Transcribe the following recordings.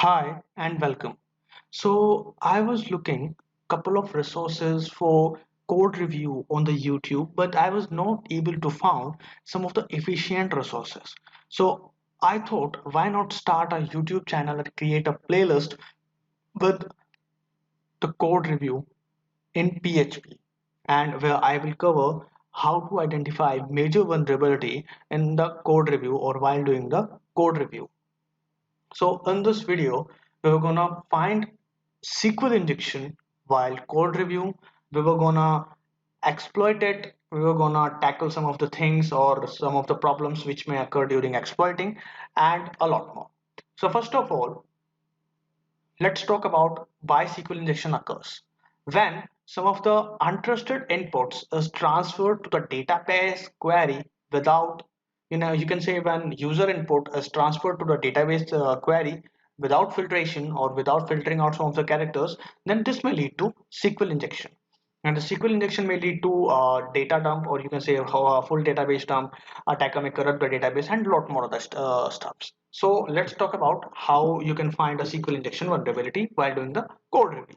Hi and welcome. So I was looking couple of resources for code review on the YouTube, but I was not able to find some of the efficient resources. So I thought, why not start a YouTube channel and create a playlist with the code review in PHP, and where I will cover how to identify major vulnerability in the code review or while doing the code review. So in this video, we were gonna find SQL injection while code review. We were gonna exploit it. We were gonna tackle some of the things or some of the problems which may occur during exploiting and a lot more. So first of all, let's talk about why SQL injection occurs. When some of the untrusted inputs is transferred to the database query without, you can say when user input is transferred to the database query without filtration or without filtering out some of the characters, then this may lead to SQL injection. And the SQL injection may lead to data dump, or you can say a full database dump, attacker may corrupt the database, and a lot more other stuffs. So let's talk about how you can find a SQL injection vulnerability while doing the code review.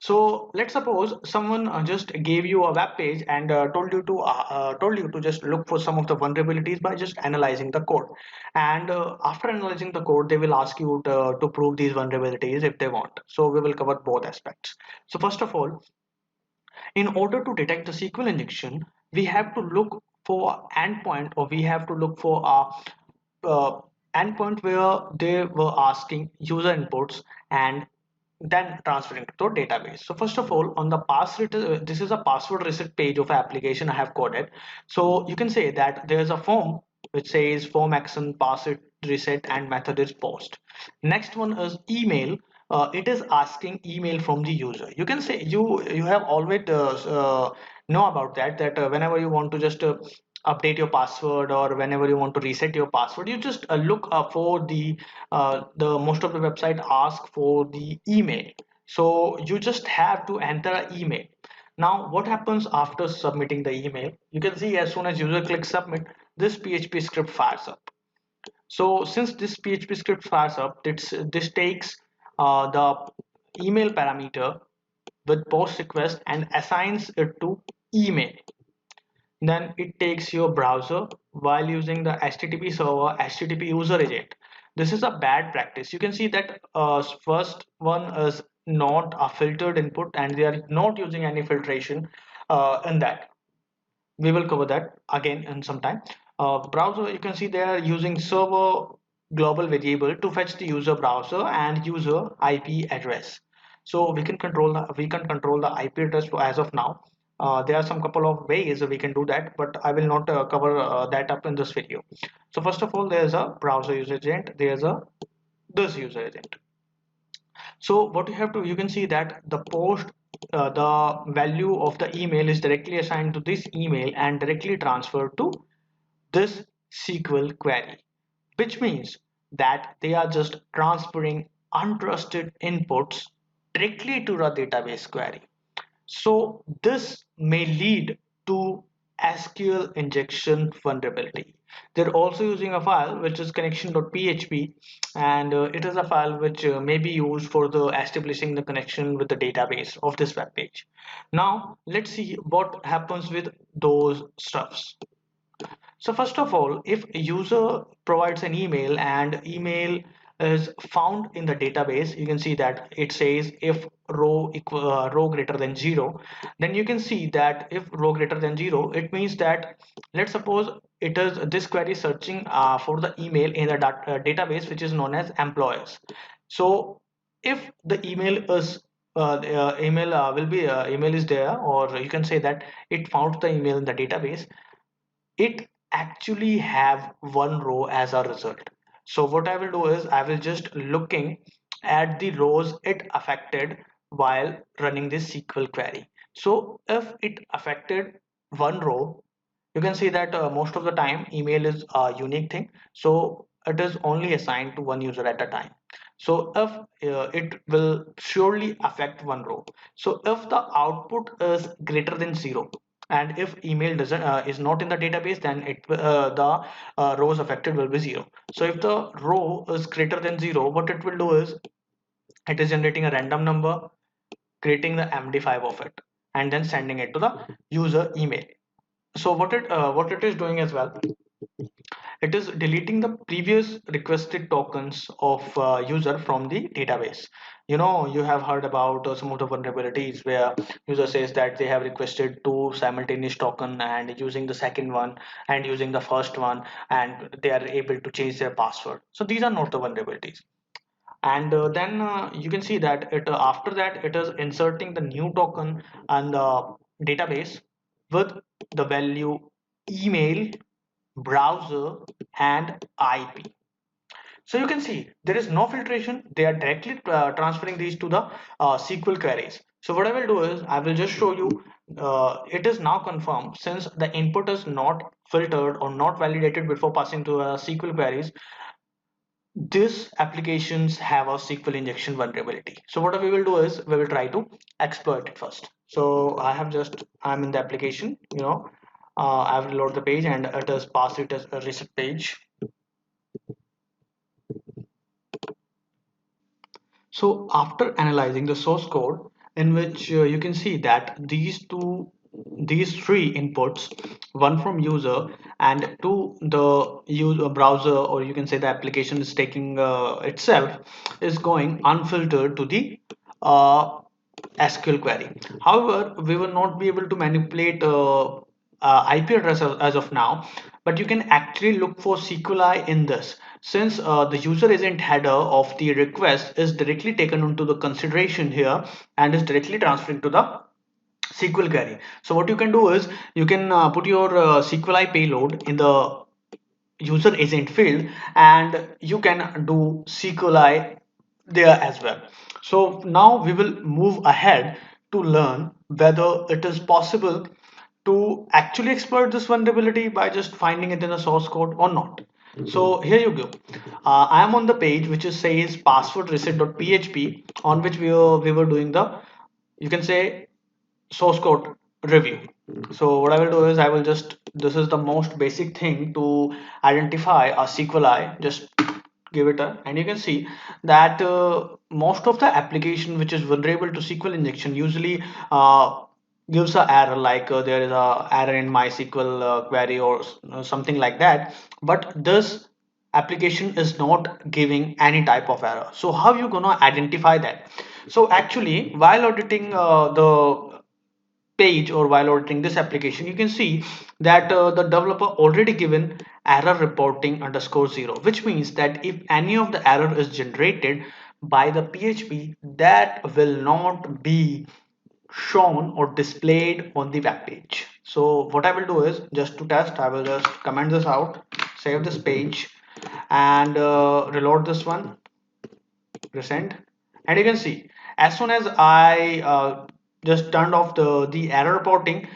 So let's suppose someone just gave you a web page and told you to just look for some of the vulnerabilities by just analyzing the code. And after analyzing the code, they will ask you to prove these vulnerabilities if they want. So we will cover both aspects. So first of all, in order to detect the SQL injection, we have to look for endpoint, or we have to look for a endpoint where they were asking user inputs and then transferring to the database. So first of all, on the this is a password reset page of application I have coded. So you can say that there's a form which says form action password reset and method is post. Next one is email. It is asking email from the user. You can say you have always know about that whenever you want to just update your password, or whenever you want to reset your password, you just look for the most of the website ask for the email. So you just have to enter an email. Now what happens after submitting the email? You can see as soon as user clicks submit, this PHP script fires up. So since this PHP script fires up, this takes the email parameter with post request and assigns it to email. Then it takes your browser while using the HTTP server, HTTP user agent. This is a bad practice. You can see that first one is not a filtered input, and they are not using any filtration in that. We will cover that again in some time. Browser, you can see they are using server global variable to fetch the user browser and user IP address. So we can control the IP address as of now. There are some couple of ways we can do that, but I will not cover that up in this video. So first of all, there's a browser user agent. There's a this user agent. So what you have to, you can see that the value of the email is directly assigned to this email and directly transferred to this SQL query, which means that they are just transferring untrusted inputs directly to the database query. So this may lead to SQL injection vulnerability. They're also using a file which is connection.php, and it is a file which may be used for the establishing the connection with the database of this web page. Now let's see what happens with those stuffs. So first of all, if a user provides an email and email is found in the database, you can see that it says if row greater than 0, then you can see that if row greater than 0, it means that, let's suppose it is this query searching for the email in the database which is known as employers. So if the email is email is there, or you can say that it found the email in the database, it actually have one row as a result. So what I will do is I will just looking at the rows it affected while running this SQL query. So if it affected one row, you can see that most of the time email is a unique thing, so it is only assigned to one user at a time. So if it will surely affect one row. So if the output is greater than 0, and if email doesn't is not in the database, then the rows affected will be 0. So if the row is greater than 0, what it will do is It is generating a random number, creating the MD5 of it, and then sending it to the user email. So what it is doing as well, it is deleting the previous requested tokens of user from the database. You know, you have heard about some of the vulnerabilities where user says that they have requested two simultaneous token and using the second one and using the first one, and they are able to change their password. So these are not the vulnerabilities. And then you can see that it after that it is inserting the new token and the database with the value email, browser, and IP. So you can see there is no filtration. They are directly transferring these to the SQL queries. So what I will do is I will just show you. It is now confirmed since the input is not filtered or not validated before passing to SQL queries. These applications have a SQL injection vulnerability. So what we will do is we will try to exploit it first. So I'm in the application, I've reloaded the page and it has passed it as a reset page. So after analyzing the source code, in which you can see that these three inputs, one from user and two the user browser, or you can say the application is taking itself, is going unfiltered to the uh, SQL query. However, we will not be able to manipulate IP address as of now, but you can actually look for SQLi in this. Since the user agent header of the request is directly taken into the consideration here and is directly transferring to the SQL query. So what you can do is you can put your SQLi payload in the user agent field and you can do SQLi there as well. So now we will move ahead to learn whether it is possible to actually exploit this vulnerability by just finding it in the source code or not. So here you go. I am on the page which is says password reset.php, on which we were doing the, you can say, source code review. So what I will do is I will just, this is the most basic thing to identify a SQLi. Just give it a, and you can see that most of the application which is vulnerable to SQL injection usually gives a error like there is a error in MySQL query or something like that. But this application is not giving any type of error. So how you gonna identify that? So actually, while auditing the page or while auditing this application, you can see that the developer already given error reporting underscore zero, which means that if any of the error is generated by the PHP, that will not be shown or displayed on the web page. So what I will do is, just to test, I will just comment this out, save this page, and reload this one, resend, and you can see as soon as I just turned off the error reporting,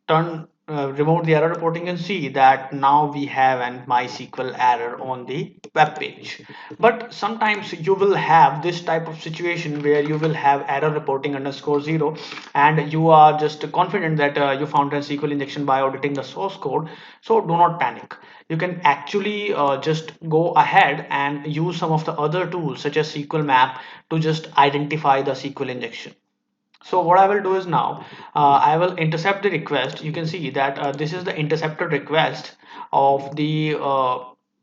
remote the error reporting, and see that now we have an MySQL error on the web page. But sometimes you will have this type of situation where you will have error reporting underscore zero and you are just confident that you found a SQL injection by auditing the source code. So do not panic. You can actually just go ahead and use some of the other tools such as SQL map to just identify the SQL injection. So what I will do is now I will intercept the request. You can see that this is the intercepted request of the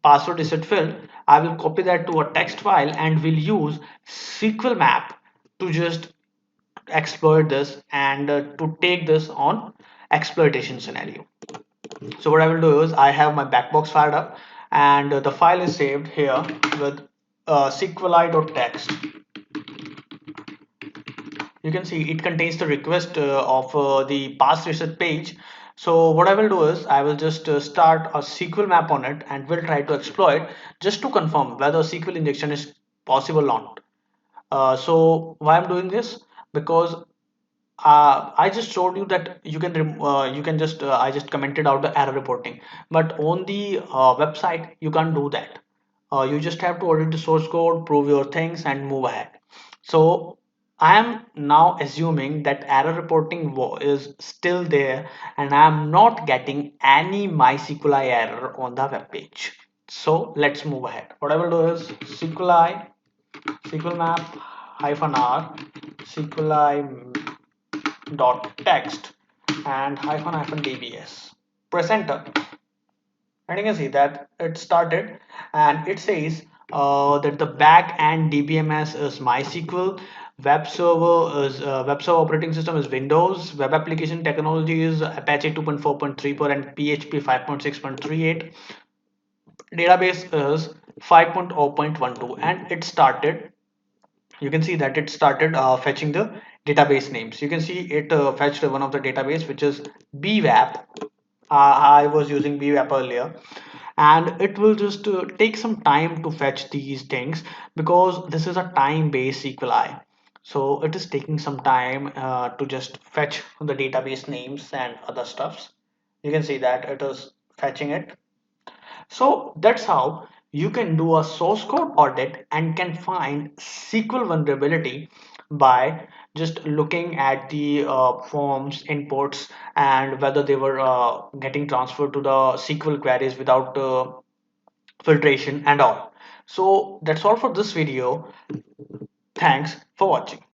password reset field. I will copy that to a text file and will use SQL map to just exploit this and to take this on exploitation scenario. So what I will do is I have my backbox fired up and the file is saved here with SQLi.txt. You can see it contains the request of the pass reset page. So what I will do is I will just start a SQL map on it and we'll try to exploit just to confirm whether SQL injection is possible or not. So why I'm doing this? Because I just showed you that you can just I just commented out the error reporting, but on the website you can't do that. You just have to audit the source code, prove your things, and move ahead. So I am now assuming that error reporting is still there, and I am not getting any MySQLi error on the web page. So let's move ahead. What I will do is SQLi SQL map hyphen r SQLi dot text and hyphen dbs. Press enter and you can see that it started and it says that the back end DBMS is MySQL, web server operating system is Windows, web application technology is Apache 2.4.3 and PHP 5.6.38, database is 5.0.12 and it started. You can see that it started fetching the database names. You can see it fetched one of the database which is bwap. I was using bwap earlier, and it will just take some time to fetch these things because this is a time-based SQLi. So it is taking some time to just fetch the database names and other stuffs. You can see that it is fetching it. So that's how you can do a source code audit and can find SQL vulnerability by just looking at the forms inputs and whether they were getting transferred to the SQL queries without filtration and all. So that's all for this video. Thanks for watching.